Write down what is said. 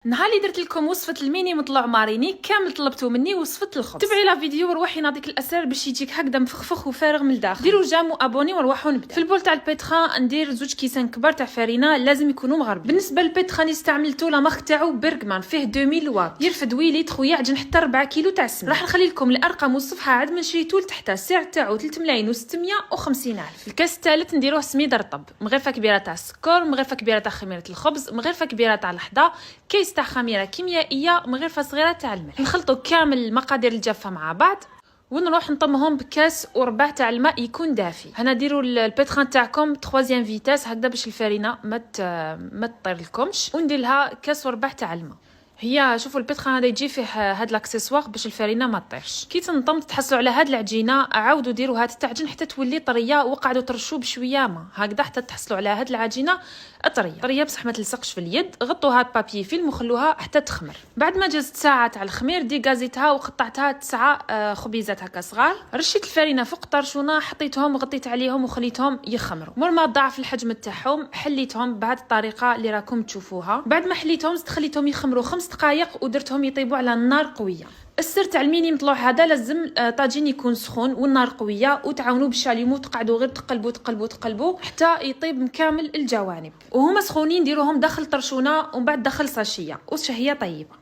نهار اللي درت لكم وصفه الميني مطلوع ماريني كامل طلبتوا مني وصفه الخبز. تبعي لا فيديو وروحي نعطيك الاسرار باش يجيك هكذا مفخفخ وفارغ من الداخل. ديروا جام وابوني ونروحوا نبدا. في البول تاع البيتخان ندير 2 كيسان كبار تاع فرينه لازم يكونوا مغربين. بالنسبه للبيتخان استعملتو لا مارك تاعو بيرغمان فيه 2000 واط يرفد ويليتر ويعجن حتى 4 كيلو تاع السمنه. راح نخلي لكم الارقام والصفحه عاد من شريتو لتحت. السعر تاعو 3,650,000. الكاس الثالث نديروه سميد رطب، مغرفه كبيره تاع السكر، مغرفه كبيره تاع خميره الخبز، مغرفه كبيره تاع الحدا، كيس تاع خميره كيميائيه، مغرفه صغيره تاع الملح. نخلطوا كامل المقادير الجافه مع بعض ونروح نطمهم بكاس وربع تاع الماء يكون دافي. هنا ديروا البيتخان تاعكم 3 فيتاس هكذا باش الفرينه ما تطير لكمش، وندير لها كاس وربع تاع الماء. هي شوفوا البيتخان هذا يجي فيه هاد الاكسسوار باش الفرينه ما تطيرش. كي تنطم تحصلوا على هاد العجينه عاودوا ديروا هاد التعجين حتى تولي طريه وقعدوا ترشوا بشويه ما هكذا حتى تحصلوا على هاد العجينه طريه بصح ما تلصقش في اليد. غطوها بابي فيلم وخلوها حتى تخمر. بعد ما جازت ساعه تاع الخمير ديغازيتها وقطعتها 9 خبيزات هكا صغار. رشيت الفرينه فوق طرشونه، حطيتهم وغطيت عليهم وخليتهم يخمروا. مور ما ضاعف الحجم تاعهم حليتهم بهذه الطريقه اللي راكم تشوفوها. بعد ما حليتهم خليتهم يخمروا 5 دقائق ودرتهم يطيبوا على النار قويه. السر تاع الميني مطلوع هذا لازم طاجين يكون سخون والنار قويه، وتعاونوا بالشاليمو تقعدوا غير تقلبوا حتى يطيب مكامل الجوانب. وهما سخونين ديروهم داخل طرشونه ومن بعد داخل ساشيه وش هي طيبه.